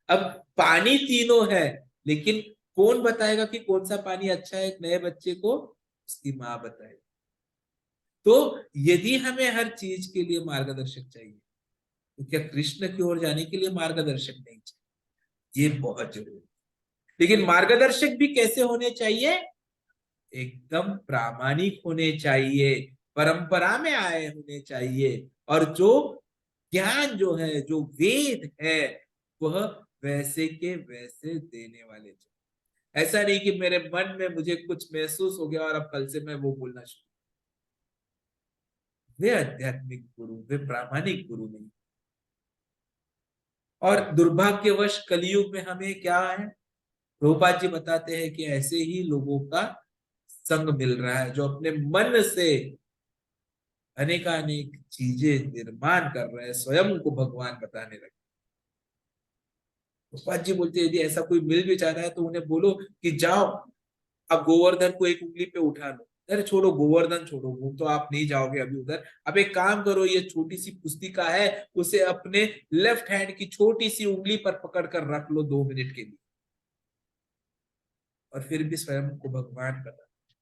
अब पानी तीनों है, लेकिन कौन बताएगा कि कौन सा पानी अच्छा है एक नए बच्चे को? उसकी माँ बताएगी। तो यदि हमें हर चीज के लिए मार्गदर्शक चाहिए, तो क्या कृष्ण की ओर जाने के लिए मार्गदर्शक नहीं चाहिए? ये बहुत जरूरी है। लेकिन मार्गदर्शक भी कैसे होने चाहिए? एकदम प्रामाणिक होने चाहिए, परंपरा में आए होने चाहिए, और जो ज्ञान जो है, जो वेद है, वह वैसे के वैसे देने वाले चाहिए। ऐसा नहीं कि मेरे मन में मुझे कुछ महसूस हो गया और अब कल से मैं वो बोलना शुरू। वे आध्यात्मिक गुरु, वे प्रामाणिक गुरु नहीं। और दुर्भाग्यवश कलयुग में हमें क्या है, प्रभुपाद जी बताते हैं कि ऐसे ही लोगों का संग मिल रहा है जो अपने मन से अनेकानेक चीजें निर्माण कर रहे हैं, स्वयं को भगवान बताने लगे। प्रभुपाद जी बोलते हैं यदि ऐसा कोई मिल भी जा रहा है तो उन्हें बोलो कि जाओ आप गोवर्धन को एक उंगली पे उठा लो। अरे छोड़ो गोवर्धन, छोड़ो वो तो आप नहीं जाओगे अभी उधर। अब एक काम करो, ये छोटी सी पुस्तिका है, उसे अपने लेफ्ट हैंड की छोटी सी उंगली पर पकड़ कर रख लो 2 मिनट के लिए। और फिर भी स्वयं को भगवान बताते,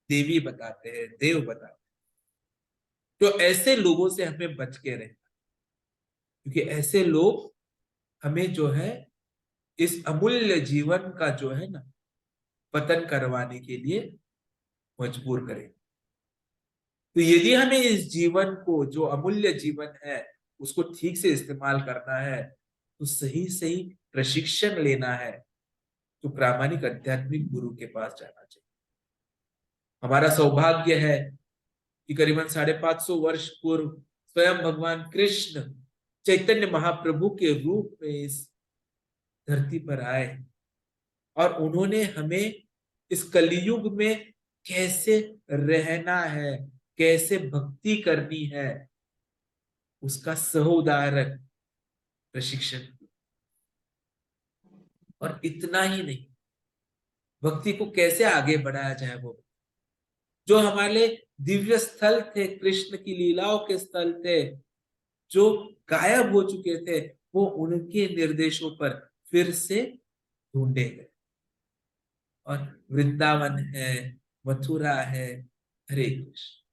देवी बताते हैं, देव बताते हैं। तो ऐसे लोगों से हमें बच के रहना, क्योंकि ऐसे लोग हमें जो है इस अमूल्य जीवन का जो है ना पतन करवाने के लिए मजबूर करें। तो यदि हमें इस जीवन को, जो अमूल्य जीवन है, उसको ठीक से इस्तेमाल करना है, तो सही सही प्रशिक्षण लेना है, तो प्रामाणिक आध्यात्मिक गुरु के पास जाना चाहिए। हमारा सौभाग्य है कि करीबन 550 वर्ष पूर्व स्वयं भगवान कृष्ण चैतन्य महाप्रभु के रूप में इस धरती पर आए, और उन्होंने हमें इस कलयुग में कैसे रहना है, कैसे भक्ति करनी है, उसका सह उदाहरण प्रशिक्षण दिया। और इतना ही नहीं, भक्ति को कैसे आगे बढ़ाया जाए, वो जो हमारे दिव्य स्थल थे, कृष्ण की लीलाओं के स्थल थे, जो गायब हो चुके थे, वो उनके निर्देशों पर फिर से ढूंढे गए। और वृंदावन है, मथुरा है, हरे कृष्ण।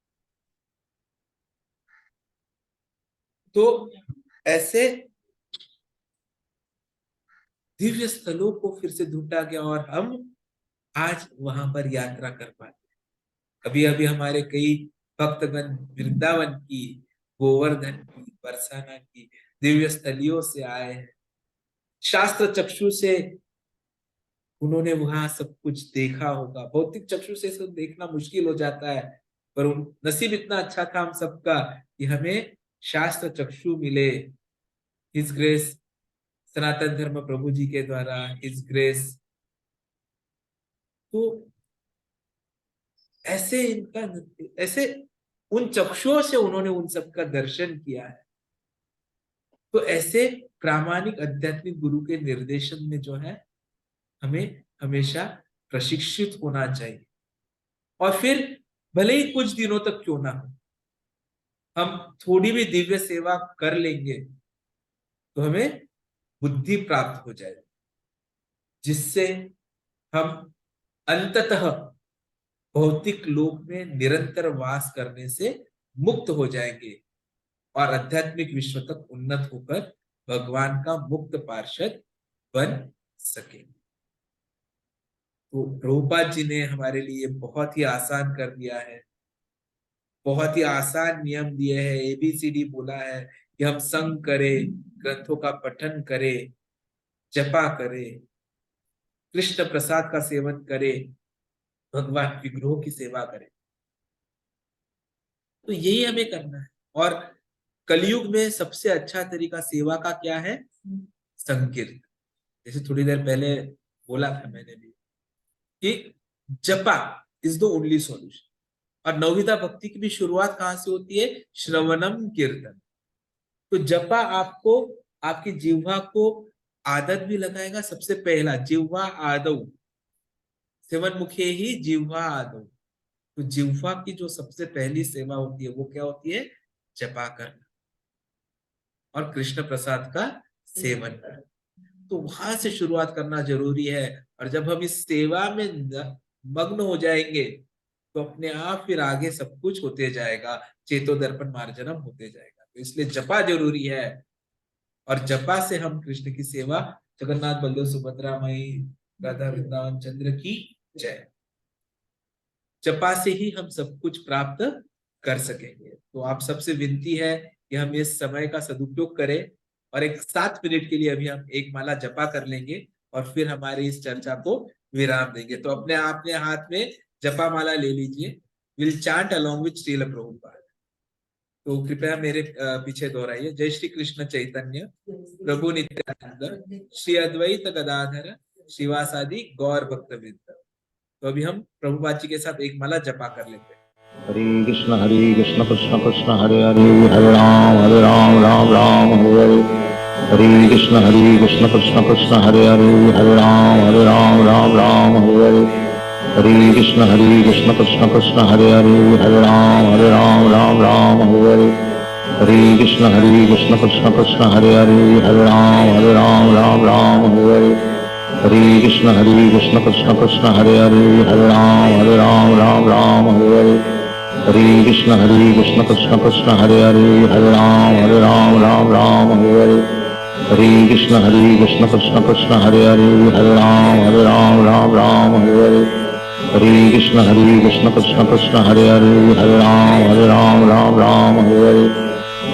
तो ऐसे दिव्य स्थलों को फिर से ढूंढा गया, और हम आज वहां पर यात्रा कर पाते। अभी अभी हमारे कई भक्तगण वृंदावन की, गोवर्धन की, बरसाना की दिव्य स्थलियों से आए हैं। शास्त्र चक्षु से उन्होंने वहां सब कुछ देखा होगा। भौतिक चक्षु से सब देखना मुश्किल हो जाता है, पर नसीब इतना अच्छा था हम सबका कि हमें शास्त्र चक्षु मिले। हिज ग्रेस, सनातन धर्म प्रभु जी के द्वारा, हिज ग्रेस। तो ऐसे इनका, ऐसे उन चक्षुओं से उन्होंने उन सबका दर्शन किया है। तो ऐसे प्रामाणिक आध्यात्मिक गुरु के निर्देशन में जो है हमें हमेशा प्रशिक्षित होना चाहिए। और फिर भले ही कुछ दिनों तक क्यों ना हो, हम थोड़ी भी दिव्य सेवा कर लेंगे तो हमें बुद्धि प्राप्त हो जाएगी, जिससे हम अंततः भौतिक लोक में निरंतर वास करने से मुक्त हो जाएंगे, और आध्यात्मिक विश्व तक उन्नत होकर भगवान का मुक्त पार्षद बन सकेंगे। तो प्रभुपाद जी ने हमारे लिए बहुत ही आसान कर दिया है, बहुत ही आसान नियम दिए हैं, एबीसीडी बोला है कि हम संग करें, ग्रंथों का पठन करें, जपा करे, कृष्ण प्रसाद का सेवन करे, भगवान विग्रहों की सेवा करे। तो यही हमें करना है। और कलयुग में सबसे अच्छा तरीका सेवा का क्या है? संकीर्तन। जैसे थोड़ी देर पहले बोला था मैंने भी कि जपा इज द ओनली सॉल्यूशन। और नवविधा भक्ति की भी शुरुआत कहां से होती है? श्रवणम कीर्तन। तो जपा आपको आपकी जिह्वा को आदत भी लगाएगा। सबसे पहला जिह्वा आदौ, सेवन मुखे ही जिह्वा आदौ। तो जिह्वा की जो सबसे पहली सेवा होती है वो क्या होती है? जपा करना और कृष्ण प्रसाद का सेवन करना। तो वहां से शुरुआत करना जरूरी है। और जब हम इस सेवा में मग्न हो जाएंगे तो अपने आप फिर आगे सब कुछ होते जाएगा, चेतो दर्पण मार्जनम होते जाएगा। तो इसलिए जपा जरूरी है। और जपा से हम कृष्ण की सेवा, जगन्नाथ बलदेव सुभद्रा मई राधा वृंदावन चंद्र की जय, जपा से ही हम सब कुछ प्राप्त कर सकेंगे। तो आप सबसे विनती है कि हम इस समय का सदुपयोग करें और एक 7 मिनट के लिए अभी हम एक माला जपा कर लेंगे और फिर हमारी इस चर्चा को विराम देंगे। तो अपने हाथ में जपा माला ले लीजिए। Will chant along with Srila Prabhupada. तो कृपया मेरे पीछे दोहराइए। जय श्री कृष्ण चैतन्य प्रभु नित्यानंद श्री अद्वैत गदाधर शिवासादि गौर भक्तवृंद। तो अभी हम प्रभुपाद जी के साथ एक माला जपा कर लेते हैं। हरे कृष्ण कृष्ण कृष्ण हरे हरे, हरे राम राम राम हरे हरे। हरे कृष्ण कृष्ण कृष्ण हरे हरे, हरे राम राम हरे हरे। हरे कृष्ण कृष्ण कृष्ण हरे हरे, हरे राम राम हरे हरे। हरे कृष्ण कृष्ण कृष्ण हरे हरे, हरे राम राम हरे हरे। हरे कृष्ण कृष्ण कृष्ण हरे हरे, हरे राम हरे हरे। हरे कृष्ण कृष्ण कृष्ण हरे हरे, हरे राम हरे हरे। हरे कृष्ण कृष्ण कृष्ण हरे हरे, हरे राम हरे हरे। हरे कृष्ण कृष्ण कृष्ण हरे हरे, हरे राम हरे हरे। हरे कृष्ण कृष्ण कृष्ण हरे हरे, हरे राम हरे हरे। हरे कृष्ण कृष्ण कृष्ण हरे हरे, हरे राम हरे हरे।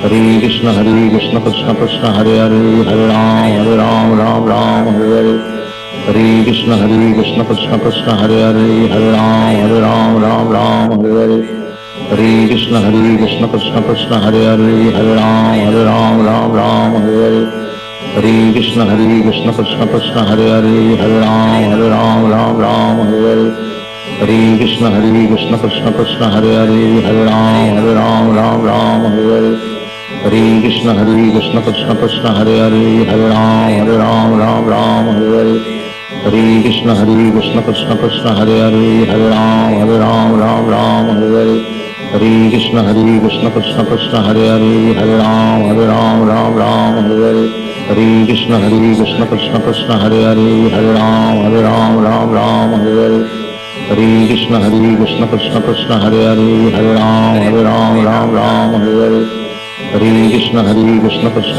हरे कृष्ण कृष्ण कृष्ण हरे हरे, हरे राम हरे हरे। हरे कृष्ण कृष्ण कृष्ण हरे हरे, हरे राम हरे हरे। हरे कृष्ण कृष्ण कृष्ण हरे हरे, हरे राम हरे हरे। हरे कृष्ण कृष्ण कृष्ण हरे हरे, हरे राम हरे हरे। हरे कृष्ण कृष्ण कृष्ण हरे हरे, हरे राम हरे हरे। हरे कृष्ण कृष्ण कृष्ण हरे हरे, हरे राम हरे हरे। हरे कृष्ण कृष्ण कृष्ण हरे हरे, हरे राम हरे हरे। हरे कृष्ण कृष्ण कृष्ण हरे हरे, हरे राम हरे हरे। हरे कृष्ण कृष्ण कृष्ण हरे हरे, हरे राम हरे हरे। हरे कृष्ण कृष्ण कृष्ण हरे हरे, हरे राम हरे हरे। हरे कृष्ण कृष्ण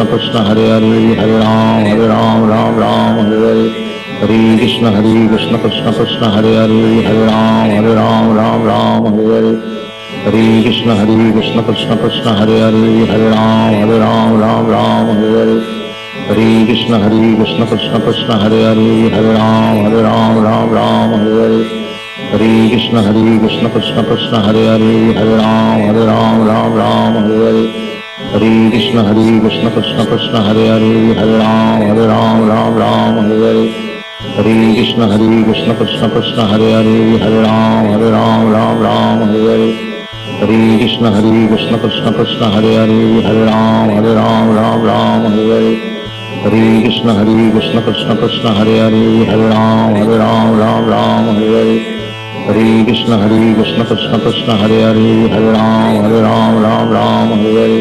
कृष्ण हरे हरे, हरे राम हरे हरे। हरे कृष्ण कृष्ण कृष्ण हरे हरे, हरे राम हरे हरे। हरे कृष्ण कृष्ण कृष्ण हरे हरे, हरे राम हरे हरे। हरे कृष्ण कृष्ण कृष्ण हरे हरे, हरे राम हरे हरे। हरे कृष्ण कृष्ण कृष्ण हरे हरे, हरे राम हरे हरे। हरे कृष्ण कृष्ण कृष्ण हरे हरे, हरे राम हरे हरे। हरे कृष्ण कृष्ण कृष्ण हरे हरे, हरे राम हरे हरे।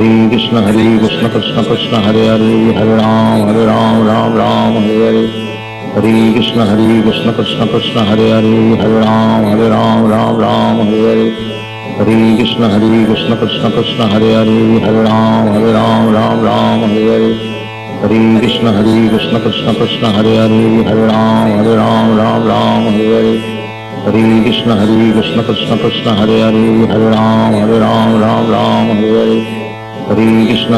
हरे कृष्ण कृष्ण कृष्ण हरे हरे, हरे राम हरे हरे। हरे कृष्ण कृष्ण कृष्ण हरे हरे, हरे राम हरे हरे। हरे कृष्ण कृष्ण कृष्ण हरे हरे, हरे राम हरे हरे। हरे कृष्ण कृष्ण कृष्ण हरे हरे, हरे राम हरे हरे। हरे कृष्ण कृष्ण कृष्ण हरे हरे, हरे राम हरे हरे। हरे कृष्ण कृष्ण कृष्ण हरे हरे, हरे राम हरे हरे। हरे कृष्ण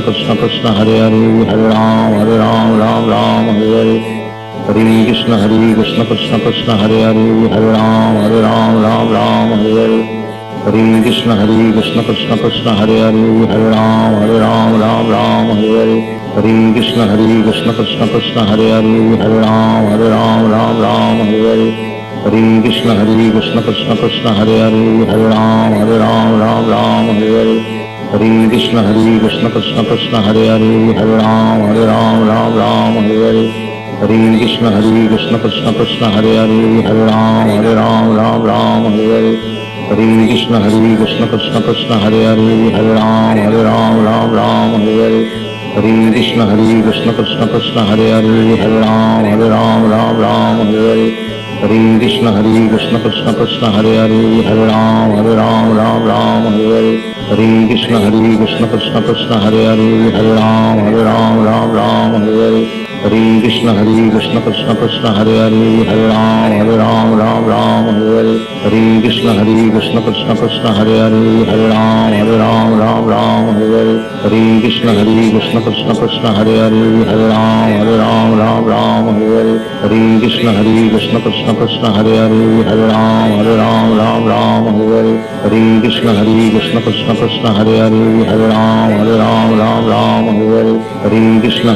कृष्ण कृष्ण हरे हरे राम राम राम हरे हरे हरे कृष्ण कृष्ण कृष्ण हरे हरे राम राम राम हरे हरे हरे कृष्ण कृष्ण कृष्ण हरे हरे राम राम राम हरे हरे हरे कृष्ण कृष्ण कृष्ण हरे हरे राम राम हरे हरे हरे कृष्ण कृष्ण कृष्ण हरे हरे राम राम हरे हरे हरे कृष्ण कृष्ण कृष्ण हरे हरे राम राम हरे हरे हरे कृष्ण कृष्ण कृष्ण कृष्ण हरे हरे राम राम हरे हरे हरे कृष्ण कृष्ण कृष्ण कृष्ण हरे हरे राम राम हरे हरे हरे कृष्ण कृष्ण कृष्ण कृष्ण हरे हरे राम राम हरे हरे हरे कृष्ण कृष्ण कृष्ण कृष्ण हरे हरे राम राम हरे हरे हरे कृष्ण कृष्ण कृष्ण कृष्ण हरे हरे राम राम हरे हरे हरे कृष्ण कृष्ण कृष्ण कृष्ण हरे हरे राम राम हरे हरे हरे कृष्ण कृष्ण कृष्ण कृष्ण हरे हरे राम राम हरे हरे हरे कृष्ण कृष्ण कृष्ण कृष्ण हरे हरे राम राम हरे हरे हरे कृष्ण कृष्ण कृष्ण कृष्ण हरे हरे राम राम हरे हरे हरे कृष्ण कृष्ण कृष्ण कृष्ण हरे हरे राम राम हरे हरे हरे कृष्ण कृष्ण कृष्ण कृष्ण हरे हरे राम राम हरे हरे हरे कृष्ण कृष्ण कृष्ण कृष्ण हरे हरे राम राम हरे हरे हरे कृष्ण कृष्ण कृष्ण कृष्ण हरे हरे राम राम हरे हरे हरे कृष्ण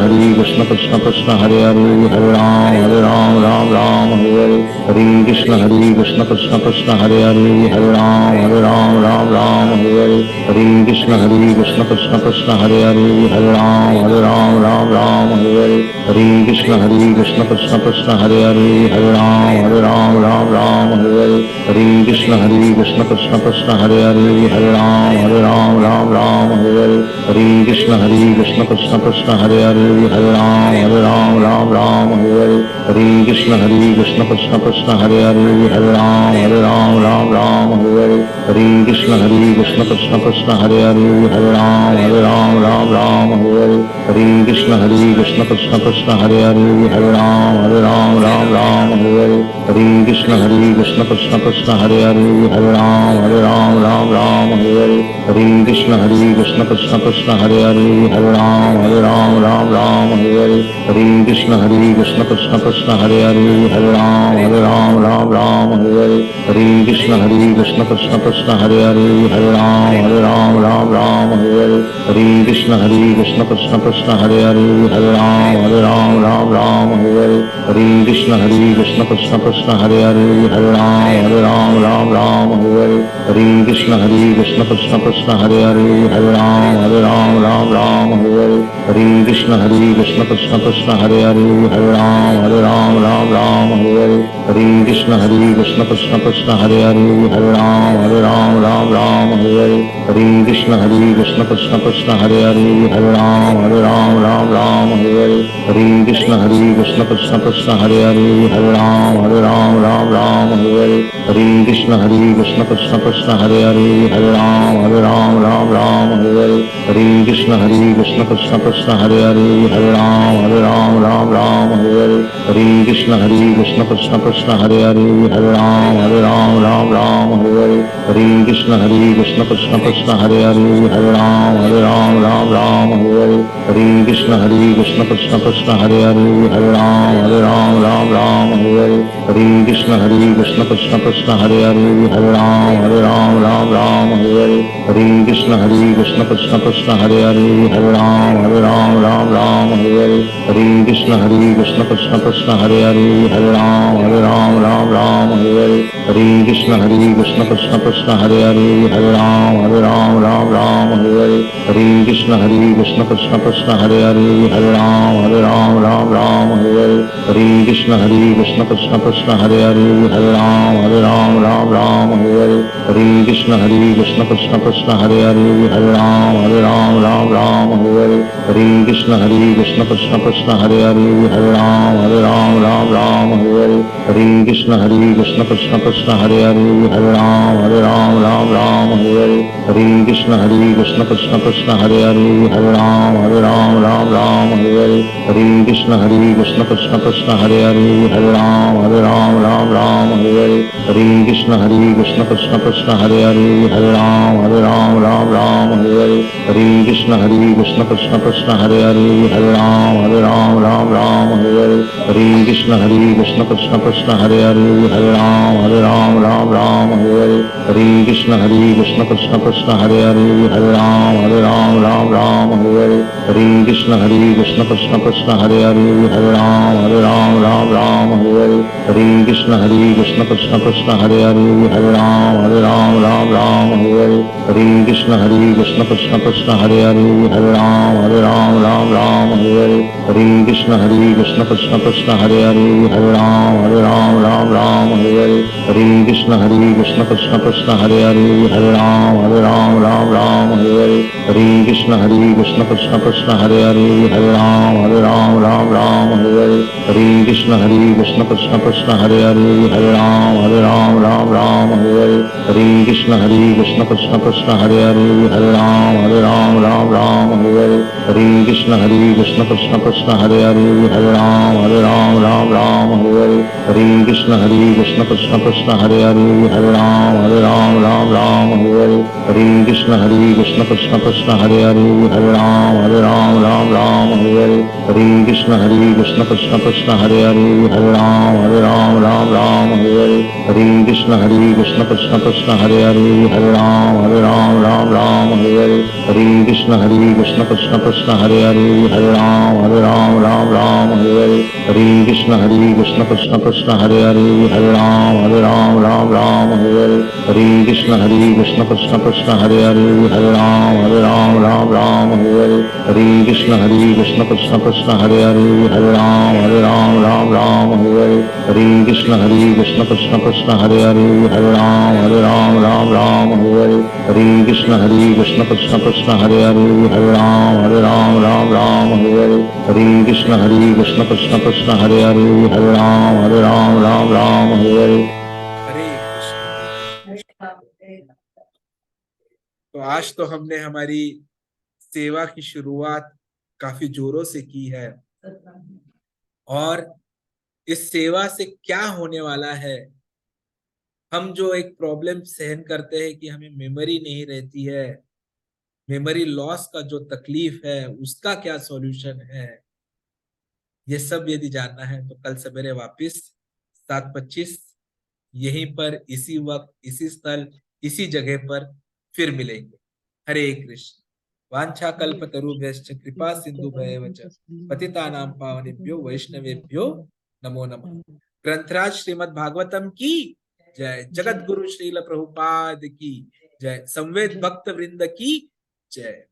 कृष्ण कृष्ण कृष्ण हरे हरे राम राम हरे हरे हरे कृष्ण कृष्ण कृष्ण कृष्ण हरे हरे राम राम हरे हरे हरे कृष्ण कृष्ण कृष्ण कृष्ण हरे हरे राम राम हरे हरे हरे कृष्ण कृष्ण कृष्ण कृष्ण हरे हरे राम राम हरे हरे हरे कृष्ण कृष्ण कृष्ण कृष्ण हरे हरे राम राम हरे हरे हरे कृष्ण कृष्ण कृष्ण कृष्ण हरे हरे राम राम हरे हरे हरे कृष्ण कृष्ण कृष्ण कृष्ण हरे हरे राम राम हरे हरे हरे कृष्ण कृष्ण कृष्ण कृष्ण हरे हरे राम राम हरे हरे हरे कृष्ण कृष्ण कृष्ण कृष्ण हरे हरे राम राम हरे हरे हरे कृष्ण कृष्ण कृष्ण कृष्ण हरे हरे राम राम हरे हरे हरे कृष्ण कृष्ण कृष्ण कृष्ण हरे हरे राम राम हरे हरे हरे कृष्ण कृष्ण कृष्ण कृष्ण हरे हरे राम राम हरे हरे हरे कृष्ण कृष्ण कृष्ण कृष्ण हरे हरे राम राम हरे हरे हरे कृष्ण कृष्ण कृष्ण कृष्ण हरे हरे राम राम हरे हरे हरे कृष्ण कृष्ण कृष्ण कृष्ण हरे हरे राम राम हरे हरे हरे कृष्ण कृष्ण कृष्ण कृष्ण हरे हरे राम राम हरे हरे हरे कृष्ण कृष्ण कृष्ण कृष्ण हरे हरे राम राम हरे हरे हरे कृष्ण कृष्ण कृष्ण कृष्ण हरे हरे राम राम हरे हरे हरे कृष्ण कृष्ण कृष्ण कृष्ण हरे हरे राम राम हरे हरे हरे कृष्ण कृष्ण कृष्ण कृष्ण हरे हरे राम राम हरे हरे हरे कृष्ण कृष्ण कृष्ण कृष्ण हरे हरे राम राम हरे हरे हरे कृष्ण कृष्ण कृष्ण कृष्ण हरे हरे राम राम हरे हरे हरे कृष्ण कृष्ण कृष्ण कृष्ण हरे हरे राम राम हरे हरे हरे कृष्ण कृष्ण कृष्ण कृष्ण हरे हरे राम राम हरे हरे हरे कृष्ण कृष्ण कृष्ण कृष्ण हरे हरे राम राम हरे हरे हरे कृष्ण कृष्ण कृष्ण कृष्ण हरे हरे राम राम हरे हरे हरे कृष्ण कृष्ण कृष्ण कृष्ण हरे हरे राम राम हरे हरे हरे कृष्ण कृष्ण कृष्ण कृष्ण हरे हरे राम राम हरे हरे हरे कृष्ण कृष्ण कृष्ण कृष्ण हरे हरे राम राम हरे हरे हरे कृष्ण कृष्ण कृष्ण कृष्ण हरे हरे राम राम हरे हरे हरे कृष्ण कृष्ण कृष्ण कृष्ण हरे हरे राम राम हरे हरे हरे कृष्ण कृष्ण कृष्ण कृष्ण हरे हरे राम राम हरे हरे हरे कृष्ण कृष्ण कृष्ण कृष्ण हरे हरे राम राम हरे हरे हरे कृष्ण कृष्ण कृष्ण हरे हरे राम राम राम हरे हरे हरे कृष्ण कृष्ण कृष्ण हरे हरे राम राम राम हरे हरे हरे कृष्ण कृष्ण कृष्ण हरे हरे राम राम राम हरे हरे हरे कृष्ण कृष्ण कृष्ण हरे हरे राम राम राम हरे हरे हरे कृष्ण कृष्ण कृष्ण हरे हरे राम राम राम हरे हरे हरे कृष्ण कृष्ण कृष्ण हरे हरे राम राम राम हरे हरे हरे कृष्ण कृष्ण कृष्ण हरे हरे राम राम राम हरे हरे हरे कृष्ण कृष्ण कृष्ण हरे हरे राम राम राम हरे हरे हरे कृष्ण कृष्ण कृष्ण हरे हरे राम राम राम हरे हरे हरे कृष्ण कृष्ण कृष्ण हरे हरे राम राम राम हरे हरे हरे कृष्ण कृष्ण कृष्ण हरे हरे राम राम राम हरे हरे हरे कृष्ण कृष्ण कृष्ण हरे हरे राम राम राम हरे हरे हरे कृष्ण कृष्ण कृष्ण हरे हरे राम राम राम हरे हरे हरे कृष्ण कृष्ण कृष्ण हरे हरे राम राम राम हरे हरे हरे कृष्ण कृष्ण कृष्ण हरे हरे राम राम राम हरे हरे हरे कृष्ण कृष्ण कृष्ण हरे हरे राम राम राम हरे हरे हरे कृष्ण कृष्ण कृष्ण हरे हरे राम राम राम हरे हरे हरे कृष्ण कृष्ण कृष्ण हरे हरे राम राम राम हरे हरे हरे कृष्ण कृष्ण कृष्ण हरे हरे राम राम राम हरे हरे हरे कृष्ण कृष्ण कृष्ण हरे हरे राम राम राम हरे हरे हरे कृष्ण कृष्ण कृष्ण हरे हरे राम राम राम हरे हरे हरे कृष्ण कृष्ण कृष्ण हरे हरे राम राम राम हरे हरे हरे कृष्ण कृष्ण कृष्ण हरे हरे राम राम राम हरे हरे हरे कृष्ण कृष्ण कृष्ण हरे हरे राम राम राम हरे हरे। हरे कृष्ण। तो आज तो हमने हमारी सेवा की शुरुआत काफी जोरों से की है, और इस सेवा से क्या होने वाला है, हम जो एक प्रॉब्लम सहन करते हैं कि हमें मेमोरी नहीं रहती है, मेमोरी लॉस का जो तकलीफ है उसका क्या सॉल्यूशन है, ये सब यदि जानना है तो कल सवेरे वापस 7:25 यहीं पर इसी वक्त इसी स्थल इसी जगह पर फिर मिलेंगे। हरे कृष्ण। वांछा कल्पतरुभ्यश्च कृपा सिंधुभ्येव च पतितानां पावनेभ्यो वैष्णवेभ्यो नमो नमः। ग्रंथराज श्रीमद् भागवतम की जय। जगत गुरु श्रील प्रभुपाद की जय। संवेद भक्त वृंद की जय।